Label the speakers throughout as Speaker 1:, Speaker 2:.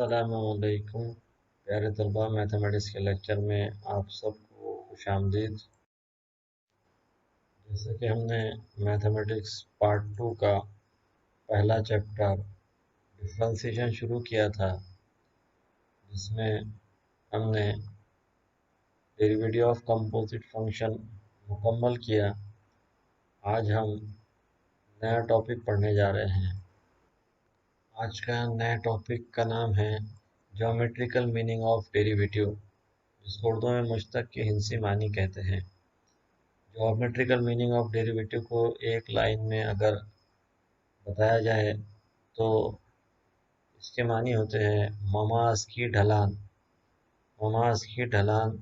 Speaker 1: अस्सलामुअलैकुम प्यारे तलबा, मैथमेटिक्स के लेक्चर में आप सबको खुशामदीद। जैसे कि हमने मैथमेटिक्स पार्ट 2 का पहला चैप्टर डिफरेंशिएशन शुरू किया था, जिसमें हमने डेरिवेटिव ऑफ कंपोजिट फंक्शन मुकम्मल किया। आज हम नया टॉपिक पढ़ने जा रहे हैं। आज का नया टॉपिक का नाम है ज्योमेट्रिकल मीनिंग ऑफ डेरिवेटिव, जिसको उर्दू में मुश्तक के हिंसी मानी कहते हैं। ज्योमेट्रिकल मीनिंग ऑफ डेरिवेटिव को एक लाइन में अगर बताया जाए तो इसके मानी होते हैं ममास की ढलान। ममास की ढलान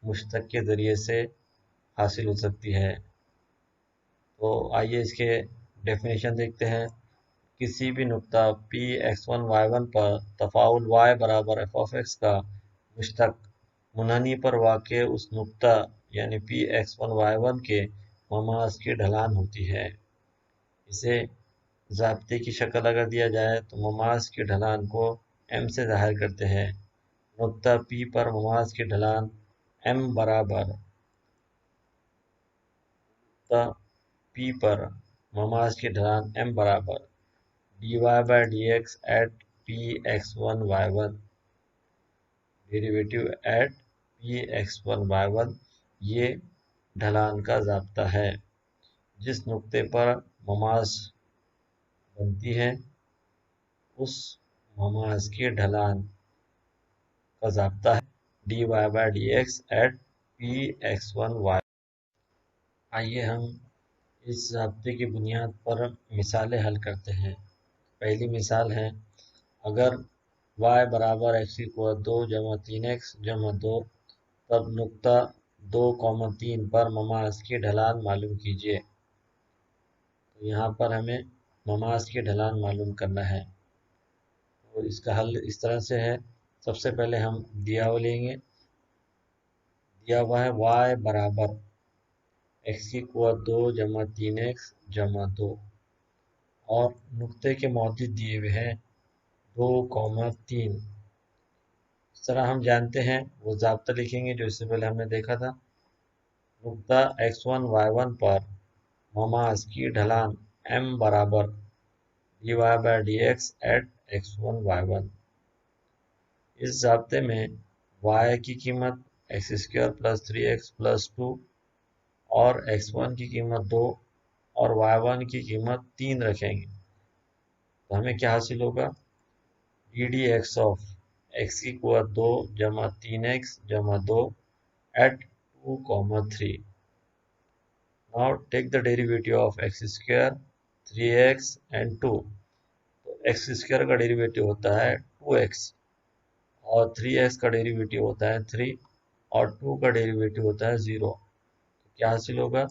Speaker 1: मुश्तक के ज़रिए से हासिल हो सकती है। तो आइए इसके डेफिनेशन देखते हैं। किसी भी नुक्ता P(x1) y1 पर तफाउल y बराबर f(x) का मुश्तक मुनहनी पर वाक़े उस नुक्ता यानी P(x1) y1 के ममास की ढलान होती है। इसे ज़ाब्ते की शक्ल अगर दिया जाए तो ममास की ढलान को m से ज़ाहिर करते हैं। नुक्ता P पर ममास की ढलान m बराबर नुक्ता P पर ममास की ढलान m बराबर dy/dx at P(x1) y1 derivative eight P(x1) y1 ये ढलान का ज़ाब्ता है। जिस नुक्ते पर ममास बनती है उस ममास की ढलान का ज़ाब्ता है dy/dx at P(x1) y। आइए हम इस ज़ाब्ते की बुनियाद पर मिसालें हल करते हैं। पहली मिसाल है, अगर y बराबर x2 जमा 3x जमा 2 तब नुक्ता 2,3 पर ममास की ढलान मालूम कीजिए। तो यहाँ पर हमें ममास की ढलान मालूम करना है। तो इसका हल इस तरह से है। सबसे पहले हम दिया हुआ लेंगे। दिया हुआ है y बराबर x2 जमा 3x जमा 2 और नुक्ते के मौजूद दिए हुए हैं 2,3। इस तरह हम जानते हैं वो ज़ाब्ता लिखेंगे जो इससे पहले हमने देखा था। नुक्ता x1 y1 पर ममास की ढलान m बराबर dy/dx at x1 y1। इस ज़ाब्ते में y की कीमत x² + 3x + 2 और x1 की कीमत 2 और y1 की कीमत 3 रखेंगे। तो हमें क्या हासिल होगा? ddx of x2 जमा 3x जमा 2 at 2,3। Now take the derivative of x², 3x and 2। तो x² का डेरिवेटिव होता है 2x और 3x का डेरिवेटिव होता है 3 और 2 का डेरिवेटिव होता है 0। तो क्या हासिल होगा?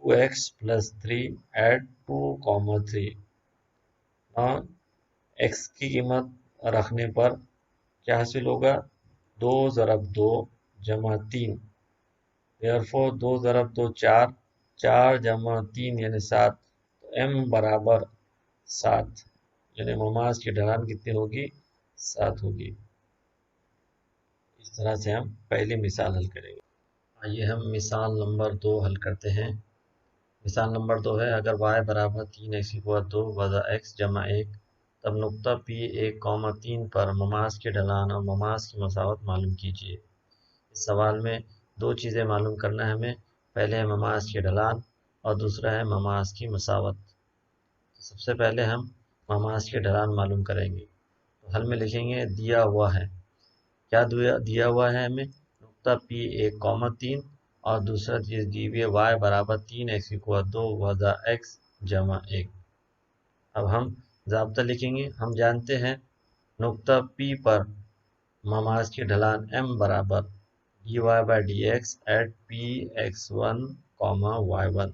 Speaker 1: 2x + 3 at 2,3। now x की कीमत रखने पर क्या हासिल होगा? 2 ज़रब 2 जमा 3। देयरफॉर 2 ज़रब 2 4, 4 जमा 3 यानी 7। तो m बराबर 7 यानी ममास की ढलान कितनी होगी? 7 होगी। इस तरह से हम पहली मिसाल हल करेंगे। आइए हम मिसाल नंबर 2 हल करते हैं। मिसाल नंबर 2 है, अगर y बराबर 3x2 वज़ा x जमा 1 तब नुक्ता P1,3 पर ममास की ढलान और ममास की मसावत मालूम कीजिए। इस सवाल में दो चीज़ें मालूम करना है हमें। पहले है ममास की ढलान और दूसरा है ममास की मसावत। तो सबसे पहले हम ममास की ढलान मालूम करेंगे। तो हल में लिखेंगे दिया हुआ है। क्या दिया हुआ है हमें? नुक्ता P1,3 और दूसरा चीज़ दी हुई है y बराबर 3x2 वज़ा x जमा 1। अब हम ज़ाब्ता लिखेंगे। हम जानते हैं नुक्ता P पर ममास की ढलान m बराबर dy/dx at P(x1, y1।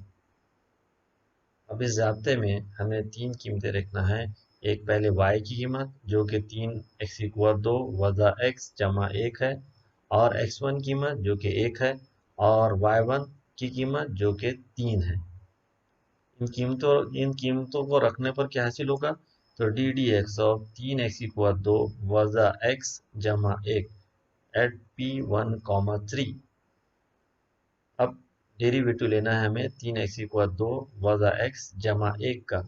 Speaker 1: अब इस ज़ाब्ते में हमें 3 कीमतें रखना है। एक पहले y की कीमत जो कि 3x2 वज़ा x जमा 1 है और x1 कीमत जो कि 1 है और y1 की कीमत जो कि 3 है। इन कीमतों को रखने पर क्या हासिल होगा? तो D D x of 3x equal 2 वजा x जमा 1 एट P1, 3। अब डेरिवेटिव लेना है हमें 3x इक्वल 2 वजा x जमा 1 का।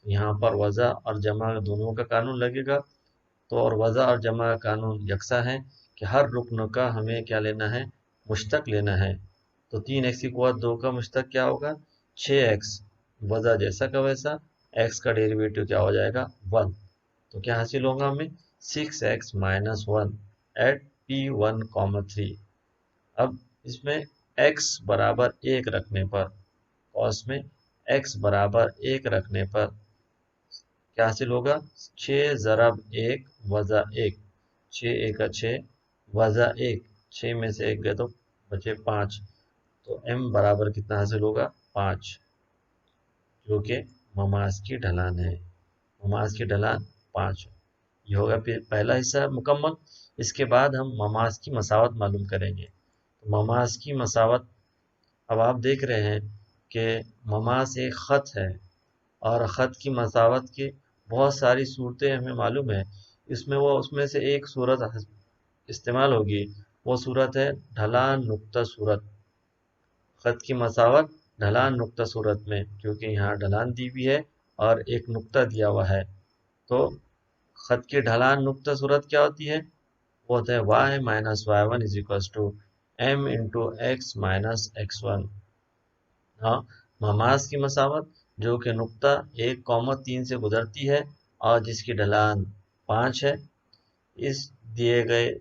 Speaker 1: यहाँ पर वजा और जमा दोनों का कानून लगेगा। तो और वजा और जमा का कानून यकसा है कि हर रुकन का हमें क्या लेना है, मुश्तक लेना है। तो 3x इक्वल 2 का मुश्तक क्या होगा, 6x वजा जैसा का वैसा, x का डेरिवेटिव क्या हो जाएगा 1। तो क्या हासिल होगा हमें 6x माइनस 1 एट P1, 3। अब इसमें x बराबर 1 रखने पर, कॉस में x बराबर 1 रखने पर क्या हासिल होगा, 6 ज़रब 1 वज़ा 1, 6 1 6 वज़ा 1, 6 में से 1 गए तो बचे 5। तो m बराबर कितना हासिल होगा 5, जो कि ममास की ढलान है। ममास की ढलान 5। ये होगा फिर पहला हिस्सा मुकम्मल। इसके बाद हम ममास की मसावत मालूम करेंगे। तो ममास की मसावत, अब आप देख रहे हैं कि ममास एक ख़त है और ख़त की मसावत की बहुत सारी सूरतें हमें मालूम है। उसमें से एक सूरत इस्तेमाल होगी, वो सूरत है ढलान नुक्ता सूरत। ख़त की मसावत ढलान नुक्ता सूरत में, क्योंकि यहाँ ढलान दी हुई है और एक नुक्ता दिया हुआ है। तो ख़त की ढलान नुक्ता सूरत क्या होती है, वो होता है y minus y1 is equal to m into x minus x1। हाँ, ममास की मसावत जो कि नुक्ता 1, 3 से गुजरती है और जिसकी ढलान 5 है। इस दिए गए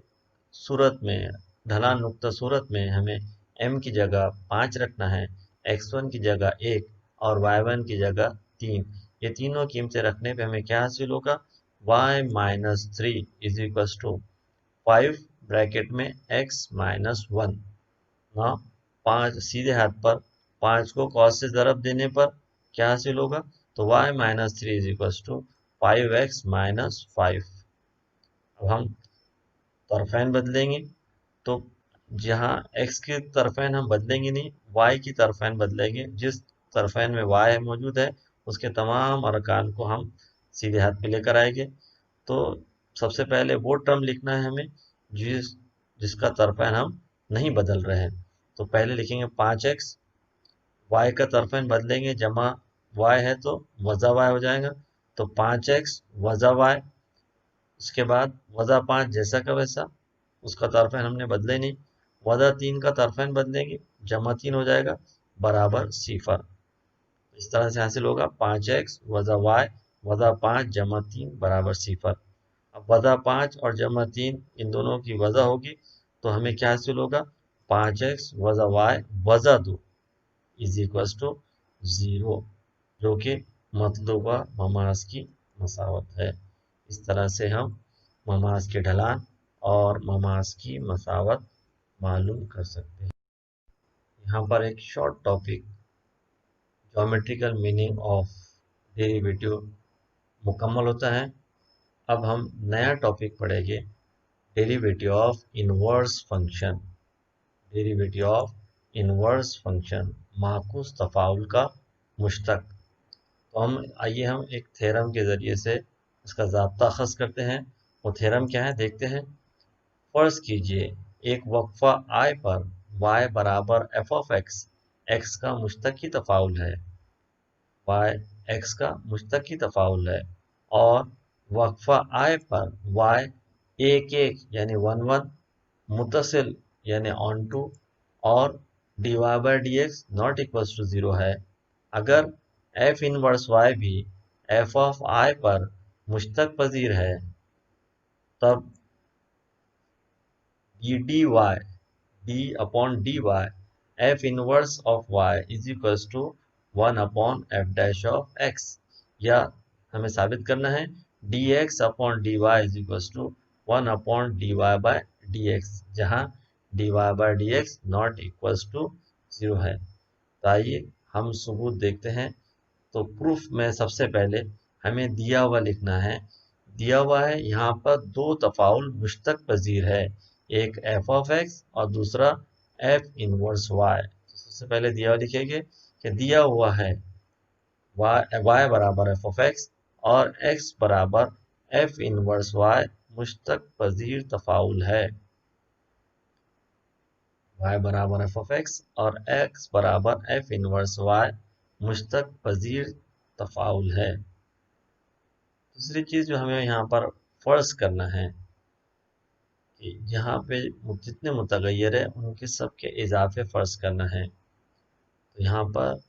Speaker 1: सूरत में, ढलान नुक्ता सूरत में हमें m की जगह 5 रखना है, x1 की जगह 1 और y1 की जगह 3। ये तीनों कीमतें रखने पे हमें क्या हासिल होगा, y minus 3 is equal to 5 bracket में x माइनस 1। हाँ, 5 सीधे हाथ पर 5 को cos से ज़रब देने पर क्या हासिल होगा, तो y minus 3 is equal to 5x minus 5। अब हम तरफैन बदलेंगे, तो जहाँ x की तरफैन हम बदलेंगे नहीं, y की तरफैन बदलेंगे। जिस तरफैन में y मौजूद है उसके तमाम अरकान को हम सीधे हाथ पे लेकर आएंगे। तो सबसे पहले वो टर्म लिखना है हमें जिसका तरफैन हम नहीं बदल रहे हैं। तो पहले लिखेंगे 5x, y का तरफैन बदलेंगे, जमा y है तो वज़ा y हो जाएगा, तो 5x वज़ा y। उसके बाद वज़ा 5 जैसा का वैसा, उसका तरफैन हमने बदले नहीं। वज़ा 3 का तरफैन बदलेंगे, जमा 3 हो जाएगा बराबर सिफर। इस तरह से हासिल होगा 5x वज़ा y वज़ा 5 जमा 3 बराबर सिफर। अब वज़ा 5 और जमा 3 इन दोनों की वज़ा होगी, तो हमें क्या हासिल होगा, 5x वज़ा y वज़ा 2 इज इक्वल टू 0, जो कि मतलूबा ममास की मसावत है। इस तरह से हम ममास के ढलान और ममास की मसावत मालूम कर सकते हैं। यहाँ पर एक short topic, geometrical meaning of derivative, मुकम्मल होता है। अब हम नया टॉपिक पढ़ेंगे, derivative of inverse function. Derivative of inverse function, माकूस तफाउल का मुश्तक। तो हम एक थ्योरम के ज़रिए से इसका ज़ाब्ता ख़ास करते हैं। वो थ्योरम क्या है देखते हैं। फ़र्ज़ कीजिए एक वक्फ़ा I पर y बराबर f ऑफ x का मुश्तकी तफाउल है, y x का मुश्तकी तफाउल है, और वक्फ़ा I पर y 1 यानी 1 मुतसिल यानी ऑन टू और dy by d x not equals to 0 है। अगर f इनवर्स y भी f ऑफ I पर मुश्तक पजीर है, तब d upon dy f inverse of y is equals to 1 upon f dash of x, या हमें साबित करना है dx upon dy is equals to 1 upon dy by dx, जहाँ dy by dx not equals to 0 है। तो आइए हम सबूत देखते हैं। तो प्रूफ में सबसे पहले हमें दिया हुआ लिखना है। दिया हुआ है यहाँ पर दो तफाउल मुश्तक पजीर है, एक f ऑफ x और दूसरा f इनवर्स y। तो सबसे पहले दिया हुआ लिखेंगे कि दिया हुआ है y बराबर f ऑफ x और x बराबर f इनवर्स y मुश्तक पजीर तफाउल है। y बराबर f ऑफ x और x बराबर f इनवर्स y मुश्तक पजीर तफाउल है। दूसरी चीज जो हमें यहाँ पर फर्ज करना है कि यहाँ पे जितने मुतगय्यर है उनके सबके इजाफे फर्ज करना है। तो यहाँ पर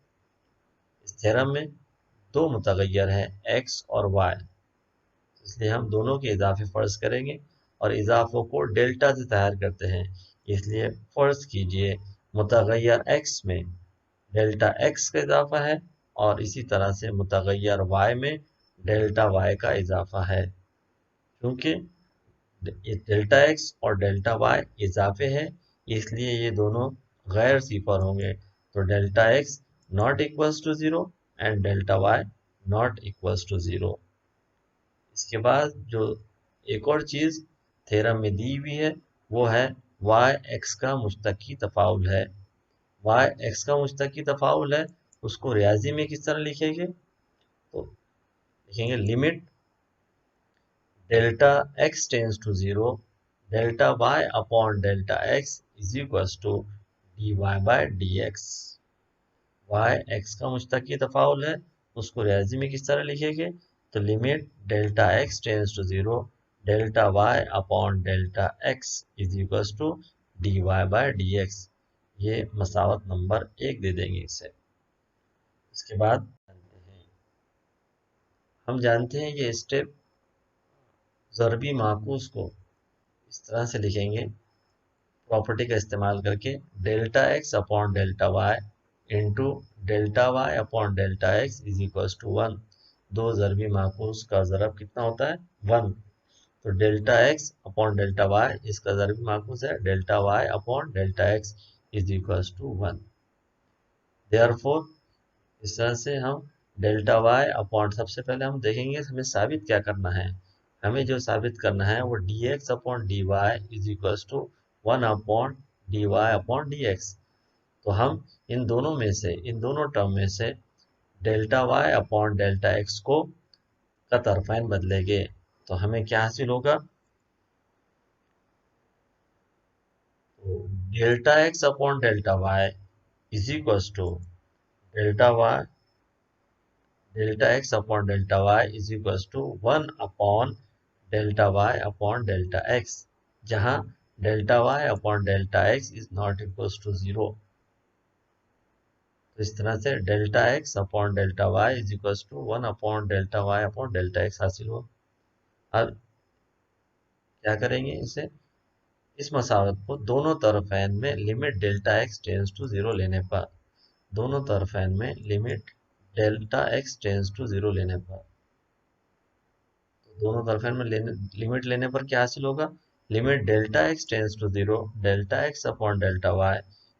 Speaker 1: इस थ्योरम में दो मुतगय्यर है x और y, इसलिए हम दोनों के इजाफे फर्ज करेंगे और इजाफों को डेल्टा से तैयार करते हैं। इसलिए फर्ज कीजिए मुतगय्यर x में डेल्टा x का इजाफा है और इसी तरह से मुतगय्यर y में डेल्टा y का इजाफा है। क्योंकि डेल्टा x और डेल्टा y इजाफे है, इसलिए ये दोनों गैर सिफर होंगे। तो delta x not equals to 0 and delta y not equals to 0। इसके बाद जो एक और चीज थ्योरम में दी हुई है वो है y x का मुश्तकी तफाउल है। y x का मुश्तकी तफाउल है, उसको रियाजी में किस तरह लिखेंगे? तो लिखेंगे limit delta x tends to 0 delta y upon delta x is equals to dy by dx। y x का मुश्तकी तफाउल है, उसको रियाजी में किस तरह लिखेंगे? तो limit delta x tends to 0 delta y upon delta x is equals to dy by dx। ये मसावत number 1 दे देंगे इसे। इसके बाद हम जानते हैं ये स्टेप ज़रबी माकूस को इस तरह से लिखेंगे प्रॉपर्टी का इस्तेमाल करके delta x upon delta y into delta Y upon delta x is equals to 1। दो ज़रबी माकूस का ज़रब कितना होता है? 1। तो delta x upon delta y इसका ज़रबी माकूस है delta Y upon delta x is equals to 1। Therefore इस तरह से हम डेल्टा वाई अपॉन, सबसे पहले हम देखेंगे हमें साबित क्या करना है। हमें जो साबित करना है वो d x upon D y is equals to 1 upon D y upon d x. तो हम इन दोनों में से, इन दोनों टर्म में से delta Y upon delta x को का तरफाइन बदलेंगे। तो हमें क्या हासिल होगा? तो delta x upon delta Y is equals to delta Y delta x upon delta Y is equals to 1 upon delta Y upon delta X, जहां delta Y upon delta x is not equals to 0। तो इस तरह से delta x upon delta Y is equals to 1 upon delta Y upon delta X हासिल हो। अब क्या करेंगे इसे, इस मसावत को दोनों तरफैन में limit delta x tends to 0 लेने पर, दोनों तरफैन में limit delta x tends to 0 लेने पर, दोनों तरफेन में लिमिट लेने पर क्या हासिल होगा? Limit delta x tends to 0 delta x upon delta Y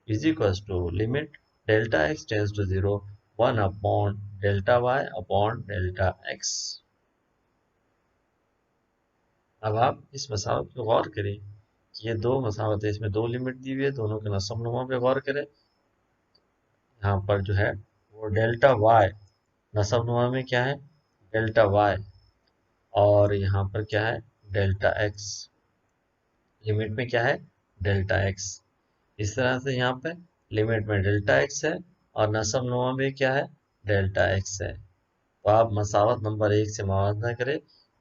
Speaker 1: is equals to limit delta x tends to 0 1 upon delta Y upon delta x. अब आप इस मसावत पर गौर करें कि ये दो मसावत है, इसमें दो लिमिट दी हुई है, दोनों के नसब नुमा पे गौर करें। यहाँ पर जो है वो डेल्टा वाई नसब नुमा में क्या है? डेल्टा वाई, और यहाँ पर क्या है? Delta x. लिमिट में क्या है? Delta x. इस तरह से यहाँ पे लिमिट में डेल्टा एक्स है और नसब नुमा में क्या है? डेल्टा एक्स है। तो आप मसावत नंबर 1 से मुआवजा करें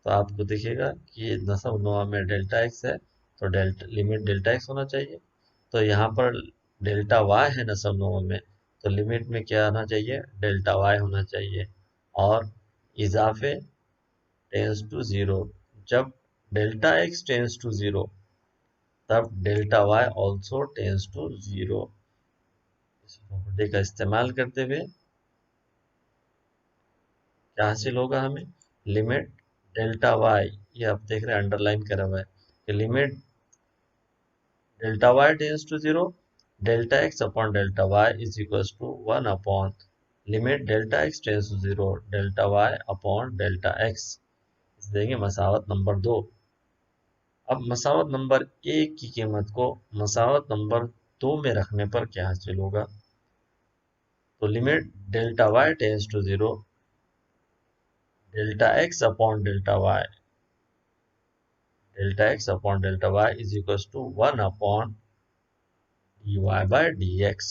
Speaker 1: तो आपको दिखेगा कि ये नसब नुमा में डेल्टा एक्स है, तो डेल्टा लिमिट डेल्टा एक्स होना चाहिए। तो यहाँ पर डेल्टा वाई है नसब नुमा में, तो लिमिट में क्या आना चाहिए? डेल्टा वाई होना चाहिए। और इजाफे टेंस टू 0, जब डेल्टा एक्स टेंस टू 0 तब delta y also tends to 0। इस प्रॉपर्टी का इस्तेमाल करते हुए क्या हासिल होगा हमें? लिमिट डेल्टा वाई, ये आप देख रहे हैं अंडरलाइन करा हुआ है कि limit delta y tends to 0 delta x upon delta Y is equals to 1 upon limit delta x tends to 0 delta Y upon delta x. इस देंगे मसावत नंबर 2। अब मसावत नंबर 1 की कीमत को मसावत नंबर 2 में रखने पर क्या हासिल होगा? तो limit delta y tends to 0 delta x upon delta Y, delta x upon delta Y is equal to 1 upon D Y by D x.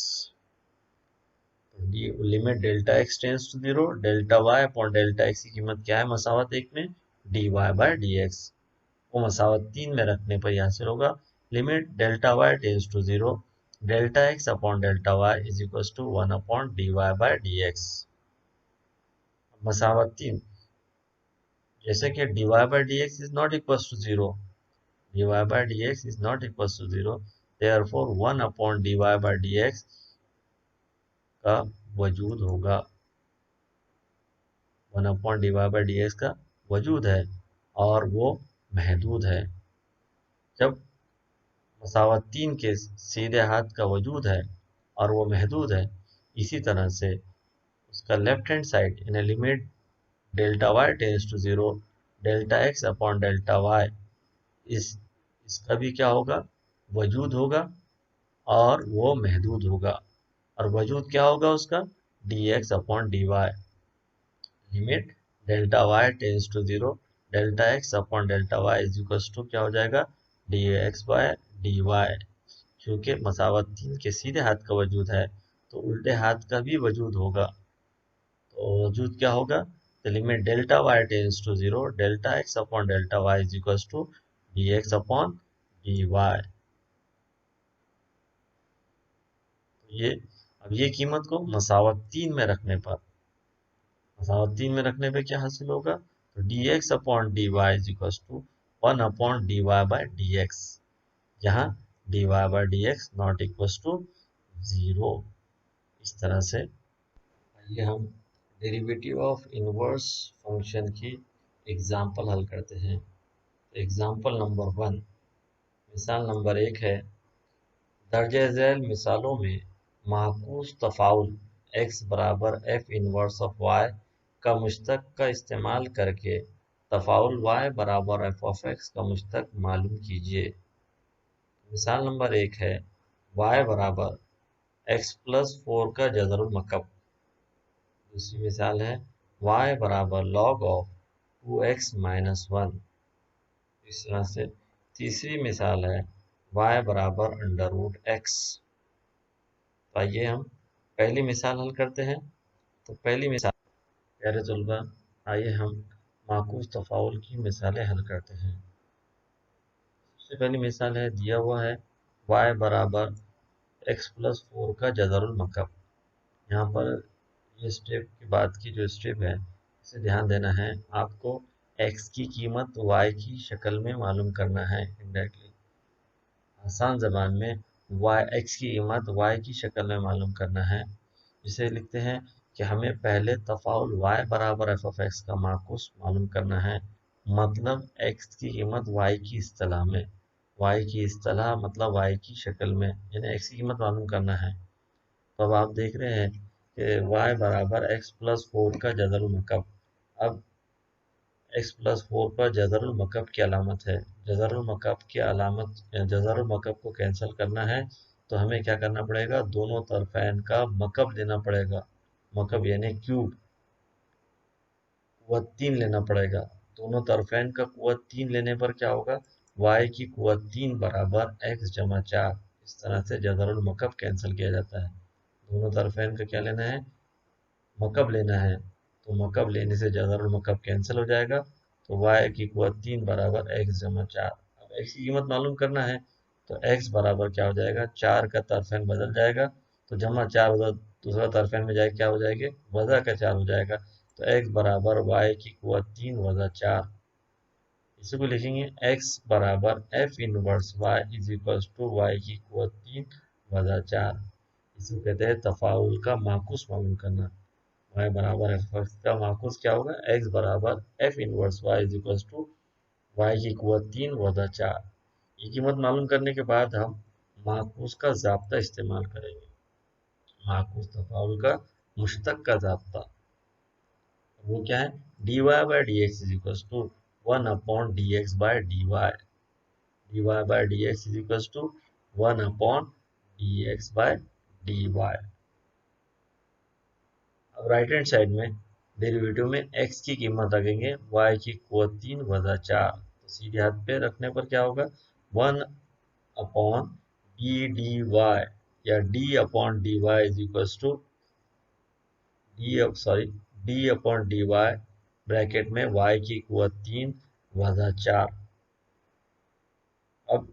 Speaker 1: Limit delta x tends to zero, delta Y upon delta x की कीमत क्या है मसावत एक में, d Y by D x, को मसावत तीन में रखने पर यह हासिल होगा। Limit delta y tends to zero, delta x upon delta Y is equal to 1 upon D Y by D X. मसावत तीन, जैसे कि D Y by D x is not equal to zero, dy by dx is not equals to 0, therefore 1 upon dy by dx का वजूद होगा, 1 upon dy by dx का वजूद है और वो महदूद है। जब मसावत तीन के सीधे हाथ का वजूद है और वो महदूद है, इसी तरह से उसका लेफ्ट हैंड साइड यानी limit delta y tends to zero, delta x upon delta y, इसका भी क्या होगा, वजूद होगा और वो महदूद होगा। और वजूद क्या होगा उसका, d x upon D y. Limit delta y tends to zero, delta x upon delta Y is equal to क्या हो जाएगा, d x by d y. क्योंकि मसावत तीन के सीधे हाथ का वजूद है तो उल्टे हाथ का भी वजूद होगा। तो वजूद क्या होगा, तो limit delta y tends to zero, delta x upon delta Y is equal to d x upon D y. अब ये कीमत को मसावत तीन में रखने पर, मसावत तीन में रखने पे क्या हासिल होगा, तो d x upon D y is equal to 1 upon D Y by D x, यहाँ d Y by D x not equal to zero. इस तरह से आइए हम डेरिवेटिव ऑफ इनवर्स फंक्शन की एग्जाम्पल हल करते हैं। एग्जाम्पल नंबर 1, मिसाल नंबर 1 है, दर्ज झैल मिसालों में माकूस तफाउल x बराबर f इनवर्स ऑफ y का मुश्तक का इस्तेमाल करके तफाउल y बराबर f ऑफ x का मुश्तक मालूम कीजिए। मिसाल नंबर 1 है, y बराबर x प्लस 4 का जज़रुल मकब। दूसरी मिसाल है, y बराबर log ऑफ 2x माइनस 1। इस तरह से तीसरी मिसाल है, y बराबर अंडर रूट x। तो आइए हम पहली मिसाल हल करते हैं। तो पहली मिसाल, प्यारे तलबा, आइए हम माकूस तफाउल की मिसालें हल करते हैं। सबसे पहली मिसाल है, दिया हुआ है y बराबर x प्लस 4 का जज़रुल मकब। यहाँ पर ये स्टेप के बाद की जो स्टेप है इसे ध्यान देना है, आपको x की कीमत y की शक्ल में मालूम करना है। इनडायरेक्टली आसान ज़बान में x की कीमत y की शक्ल में मालूम करना है। जिसे लिखते हैं कि हमें पहले तफाउल y बराबर f ऑफ x का माकूस मालूम करना है, मतलब x की कीमत y की इस्तिलाह में, y की इस्तिलाह मतलब y की शक्ल में, यानी x की कीमत मालूम करना है। तो अब आप देख रहे हैं कि y बराबर x प्लस 4 का जज़रुल मकब। अब x प्लस 4 पर जज़रुल मकब की अलामत है, जज़रुल मकब की अलामत, जज़रुल मकब को कैंसिल करना है तो हमें क्या करना पड़ेगा, दोनों तरफैन का मकब लेना पड़ेगा। मकब यानी क्यूब, कुव्वत 3 लेना पड़ेगा। दोनों तरफैन का कुव्वत 3 लेने पर क्या होगा, y की कुव्वत 3 बराबर x जमा 4। इस तरह से जज़रुल मकब कैंसिल किया जाता है। दोनों तरफैन का क्या लेना है, मकब लेना है। तो मकब लेने से जज़रुल मकब कैंसिल हो जाएगा। तो y की कुव्वत 3 बराबर x जमा 4। अब x की कीमत मालूम करना है तो x बराबर क्या हो जाएगा, 4 का तरफैन बदल जाएगा तो जमा 4 उधर दूसरा तरफैन में जाएगा, क्या हो जाएगा, वज़ा का 4 हो जाएगा। तो x बराबर y की कुव्वत 3 वज़ा 4। इसी को लिखेंगे x बराबर f inverse y is equal to y की कुव्वत 3 वज़ा 4। इसे कहते हैं तफाउल का माकूस मालूम करना। y बराबर f का माकूस क्या होगा, x बराबर f inverse y is equal to y की कुव्वत 3 वज़ा 4। ये कीमत मालूम करने के बाद हम माकूस का ज़ाब्ता इस्तेमाल करेंगे, माकूस तफाउल का मुश्तक का ज़ाब्ता। वो क्या है, dy by d x is equal to 1 upon d x by d y, dy by d x is equal to 1 upon d x by d y. अब राइट हैंड साइड में डेरिवेटिव में x की कीमत रखेंगे y की कुवत 3 वजा 4, तो सीधे हाथ पे रखने पर क्या होगा 1 अपॉन डी डी वाई या d upon D y is equals to d upon D y bracket में y की कुवत 3 वजा 4। अब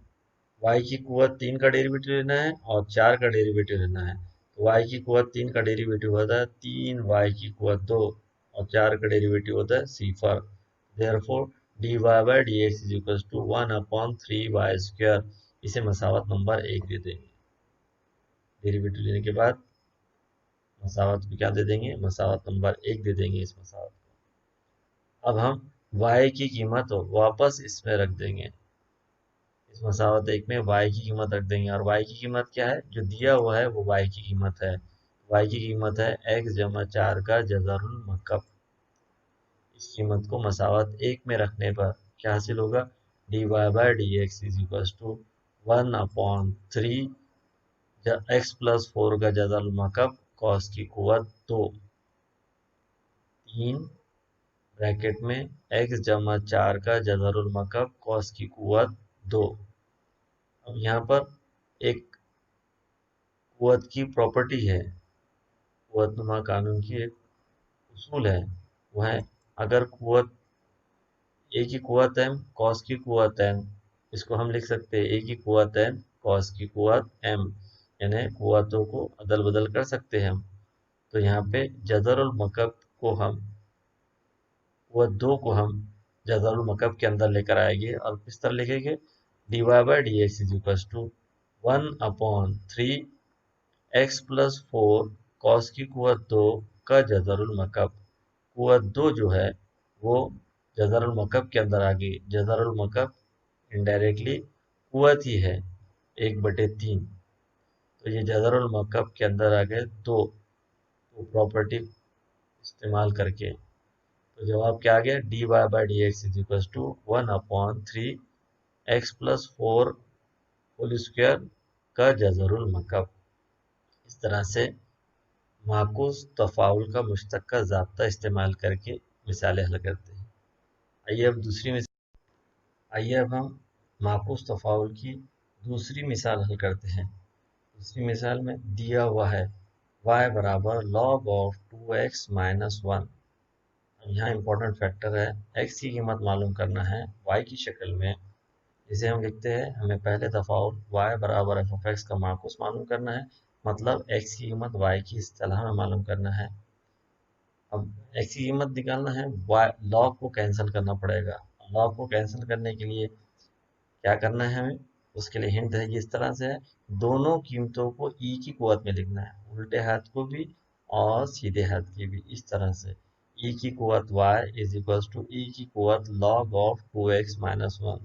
Speaker 1: y की कुवत 3 का डेरिवेटिव लेना है और 4 का डेरिवेटिव लेना है, तो y की कुवत 3 का डेरिवेटिव होता है 3y की कुवत 2 और 4 का डेरिवेटिव होता है सिफर। Therefore dy by d x is equal to 1/3y²। इसे मसावत नंबर 1 दे देंगे। डेरिवेटिव लेने के बाद मसावत को क्या दे देंगे, मसावत नंबर 1 दे देंगे इस मसावत को। अब हम y की कीमत वापस इसमें रख देंगे, इस मसावत 1 में y की कीमत रख देंगे, और y की कीमत क्या है, जो दिया हुआ है वो y की कीमत है। y की कीमत है x जमा 4 का जज़रुल मकब। इस कीमत को मसावत 1 में रखने पर क्या हासिल होगा, dy by d x is equal to 1/3 x plus 4 का जज़रुल मकब कॉस की कुवत 2, 3 ब्रैकेट में x जमा 4 का जज़रुल मकब कॉस की कुवत 2। अब यहाँ पर एक कुवत की प्रॉपर्टी है, कुवतनुमा कानून की एक उसूल है, वो है अगर कुवत ए की कुवत m कॉस की कुवत n, इसको हम लिख सकते हैं ए की कुवत n कॉस की कुवत m, यानी कुवतों को अदल बदल कर सकते हैं हम। तो यहाँ पे जज़रुल मकब को हम कुवत 2 को हम जज़रुल मकब के अंदर लेकर आएंगे और किस तरह लिखेंगे, dy by d x is equal to 1/3 x plus 4 cos की कुवत 2 का जज़रुल मकब। कुवत 2 जो है वो जज़रुल मकब के अंदर आ गई। जज़रुल मकब इनडायरेक्टली कुवत ही है 1/3, तो ये जज़रुल मकब के अंदर आ गए 2, तो प्रॉपर्टी इस्तेमाल करके तो जवाब क्या आ गया, dy by d x is equal to 1/3 x plus 4 whole square का जज़रुल मकब। इस तरह से माकूस तफाउल का मुश्तक्का ज़ाब्ता इस्तेमाल करके मिसालें हल करते हैं। आइए अब हम माकूस तफाउल की दूसरी मिसाल हल करते हैं। दूसरी मिसाल में दिया हुआ है y बराबर log ऑफ 2x माइनस 1। अब यहाँ इंपॉर्टेंट फैक्टर है, x की कीमत मालूम करना है y की शक्ल में, जिसे हम लिखते हैं, हमें पहले तफाउल y बराबर एफ ऑफ एक्स का माकूस मालूम करना है, मतलब x की कीमत y की इस्तिलाह में मालूम करना है। अब x की कीमत निकालना है, log को कैंसिल करना पड़ेगा। log को कैंसिल करने के लिए क्या करना है हमें, उसके लिए हिंट है, इस तरह से है, दोनों कीमतों को e की कुवत में लिखना है, उल्टे हाथ को भी और सीधे हाथ की भी। इस तरह से e की कुवत y is equal to e की कुवत log ऑफ 2x माइनस 1।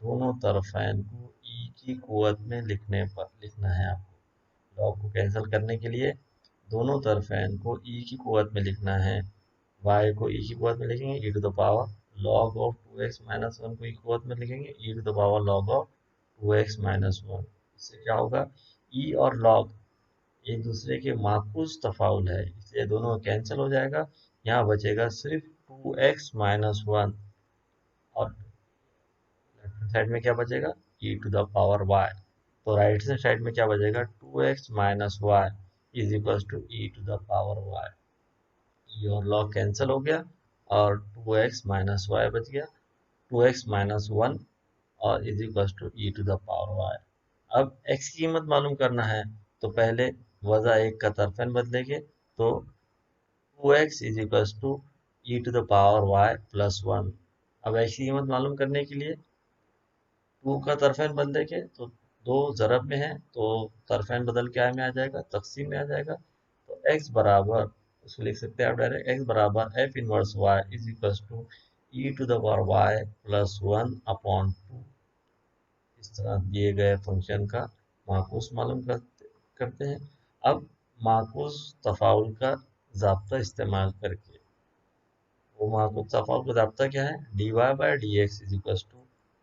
Speaker 1: दोनों तरफैन को e की कुवत में लिखना है आपको। log को कैंसिल करने के लिए दोनों तरफैन को e की कुवत में लिखना है। y को e की कुवत में लिखेंगे e to the power log of 2x minus 1 को e की कुवत में लिखेंगे e to the power log of 2x minus 1। इससे क्या होगा, e और log एक दूसरे के माकूस तफाउल है, इसलिए दोनों कैंसिल हो जाएगा। यहाँ बचेगा सिर्फ 2x माइनस 1 और लेफ्ट साइड में क्या बचेगा, e to the power y। तो राइट साइड में क्या बचेगा, 2x minus y is equal to e to the power y। e और log कैंसिल हो गया और 2x माइनस y बच गया, 2x माइनस 1 और is equal to e to the power y। अब x की कीमत मालूम करना है, तो पहले वज़ा 1 का तरफेन बदलेंगे, तो 2x is equal to e to the power y plus 1। अब x की कीमत मालूम करने के लिए 2 का तरफेन बदलेंगे, तो 2 ज़रब में है तो तरफेन बदल के में आ जाएगा, तकसीम में आ जाएगा। तो x बराबर, उसको लिख सकते हैं आप डायरेक्ट, x बराबर f inverse y is equal to e to the power y plus 1 upon 2। इस तरह दिए गए फंक्शन का माकूस मालूम करते हैं। अब माकूस तफाउल का ज़ाब्ता इस्तेमाल करके, वो माकूस तफाउल का ज़ाब्ता क्या है, dy by d x is equal to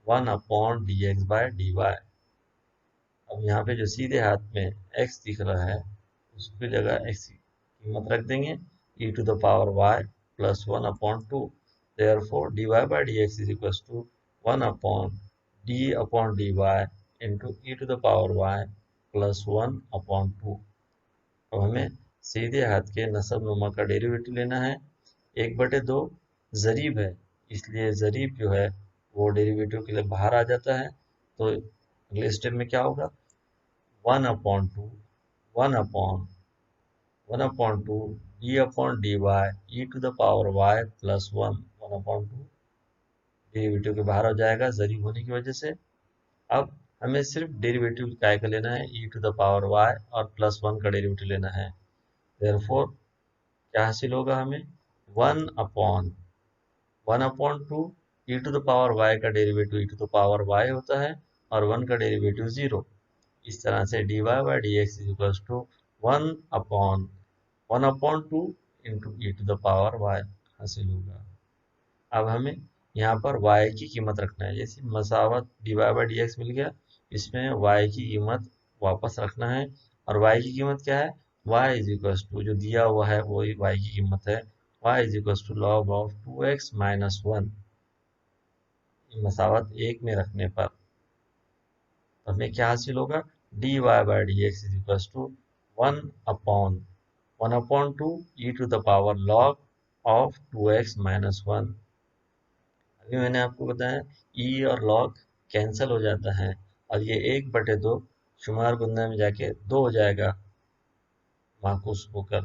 Speaker 1: 1 upon d x by d y. अब यहाँ पे जो सीधे हाथ में x दिख रहा है, उसकी जगह x की कीमत रख देंगे e to the power y plus 1 upon 2. Therefore, dy by dx is equals to 1 upon d upon dy into e to the power y plus 1 upon 2. अब हमें सीधे हाथ के नसब नुमा का डेरिवेटिव लेना है। 1/2 ज़रीब है, इसलिए ज़रीब जो है वो डेरिवेटिव के लिए बाहर आ जाता है। तो अगले स्टेप में क्या होगा, 1 upon 2 1 upon 2 d upon D y e to the power y plus 1 upon 2 derivative के बाहर हो जाएगा ज़रीब होने की वजह से। अब हमें सिर्फ डेरिवेटिव काय का लेना है, ई टू द पावर वाई और प्लस 1 का डेरिवेटिव लेना है। देयरफॉर क्या हासिल होगा हमें, 1/2 e to the power y का derivative e to the power y होता है और 1 का डेरिवेटिव 0। इस तरह से dy by d x is equal to 1/2 into e to the power y हासिल होगा। अब हमें यहाँ पर y की कीमत रखना है। जैसे मसावत dy बाई डी एक्स मिल गया, इसमें y की कीमत वापस रखना है। और y की कीमत क्या है, y इज इक्वल टू जो दिया हुआ है वही y की कीमत है, y is equal to log of 2x minus 1। मसावत 1 में रखने पर हमें क्या हासिल होगा, dy by d x is equal to 1/2 e to the power log of 2x minus 1। अभी मैंने आपको बताया ई और लॉग कैंसिल हो जाता है और ये 1/2 शुमार गुंदा में जाके 2 हो जाएगा माकूस होकर।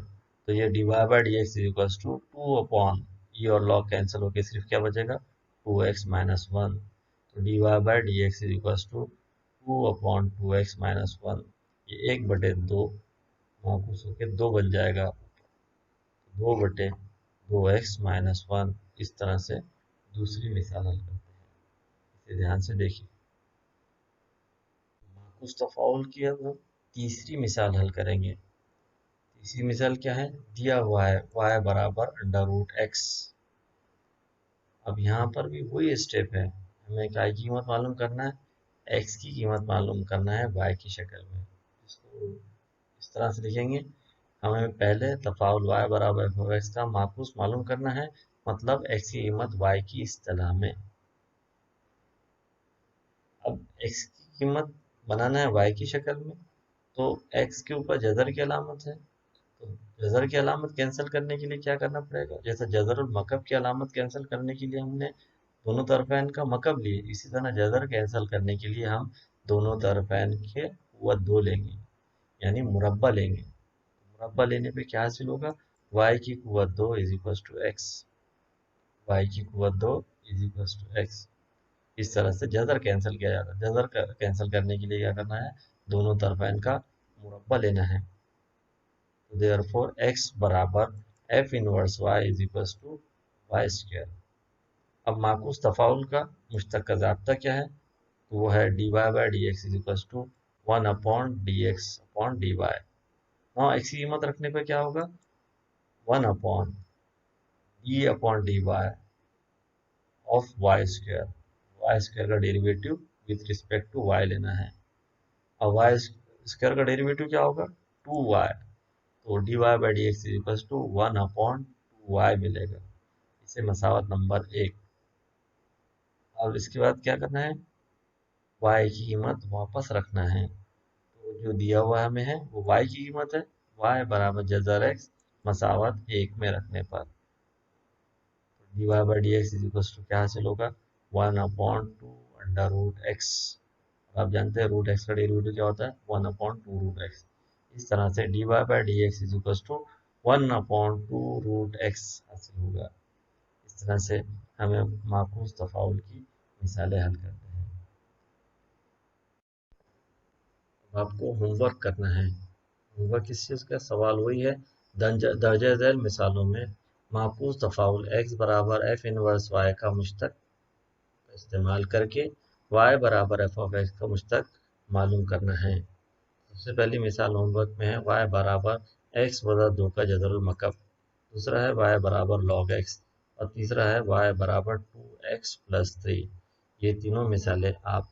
Speaker 1: तो ये d y by d x is equal to 2 upon e और लॉग कैंसिल होकर सिर्फ क्या बचेगा, 2x माइनस 1। तो d y by d x is equal to 2 upon 2x minus 1। ये 1/2 माकूस होकर 2 बन जाएगा, 2/2x माइनस 1। इस तरह से दूसरी मिसाल हल करते हैं, इसे ध्यान से देखिए। माकूस तफाउल की अब हम तीसरी मिसाल हल करेंगे। तीसरी मिसाल क्या है, दिया हुआ है y बराबर √x। अब यहाँ पर भी वही स्टेप है, हमें y की कीमत मालूम करना है, x की कीमत मालूम करना है y की शक्ल में। इसको इस तरह से लिखेंगे, हमें पहले तफाउल y बराबर f(x) का माकूस मालूम करना है, मतलब x की कीमत y की इस तरह में। अब x की कीमत बनाना है y की शक्ल में, तो x के ऊपर जज़र की अलामत है, तो जज़र की अलामत कैंसिल करने के लिए क्या करना पड़ेगा, जैसे जज़र और मकब की अलामत कैंसिल करने के लिए हमने दोनों तरफ़ैन का मकब लिए, इसी तरह जज़र कैंसिल करने के लिए हम दोनों तरफ़ैन के कुव्वत 2 लेंगे, यानी मुरब्बा लेंगे। मुरब्बा लेने पे क्या हासिल होगा, y की कुव्वत 2 is equal to x, y की कुव्वत 2 इज इक्वल टू x। इस तरह से जज़र कैंसिल किया जाता है। जज़र कैंसिल करने के लिए क्या करना है, दोनों तरफ़ैन का मुरब्बा लेना है। तो देयरफॉर x बराबर f inverse y is equal to y square. अब माकूस तफाउल का मुश्तक ज़ाब्ता क्या है, तो वो है dy by d x is equal to 1 upon d x upon D y. वहाँ x की कीमत रखने पर क्या होगा, 1 upon d upon D y of y square का derivative with respect to y लेना है। और वाई स्क्वायर का डेरिवेटिव क्या होगा, 2y। तो d y by d x is equal to 1 upon 2y मिलेगा। इसे मसावत नंबर 1। अब इसके बाद क्या करना है, y की कीमत वापस रखना है। तो जो दिया हुआ हमें है वो y की कीमत है, y बराबर जज़र x मसावत 1 में रखने पर d y by d x is equal to क्या हासिल होगा, 1 अपॉन 2 अंडर रूट एक्स। आप जानते हैं रूट एक्स का डेरिवेटिव क्या होता है, 1 अपॉन 2 रूट एक्स। इस तरह से d y by d x is equal to 1 upon 2 root x हासिल होगा। इस तरह से हमें माकूस तफाउल की मिसालें हल करते हैं। अब आपको होमवर्क करना है। होमवर्क किस चीज़ का, सवाल वही है, दर्जा झैल मिसालों में माकूस तफाउल x बराबर f इनवर्स y का मुश्तक इस्तेमाल करके y बराबर f ऑफ x का मुश्तक मालूम करना है। सबसे पहली मिसाल होमवर्क में है y बराबर x बटा 2 का जज़रुल मकब, दूसरा है y बराबर log x और तीसरा है y बराबर 2x प्लस 3। ये तीनों मिसालें आप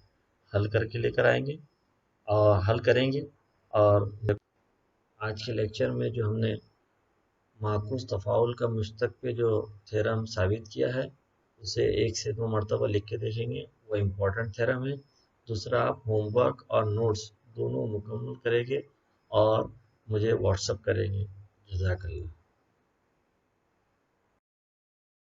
Speaker 1: हल करके लेकर आएंगे और हल करेंगे। और आज के लेक्चर में जो हमने माकूस तफ़ाउल का मुश्तक पे जो थ्योरम साबित किया है उसे 1 से 2 मरतबा लिख के देखेंगे, वो इम्पोर्टेंट थ्योरम है। दूसरा, आप होमवर्क और नोट्स दोनों मुकम्मल करेंगे और मुझे व्हाट्सअप करेंगे। जज़ाकल्लाह।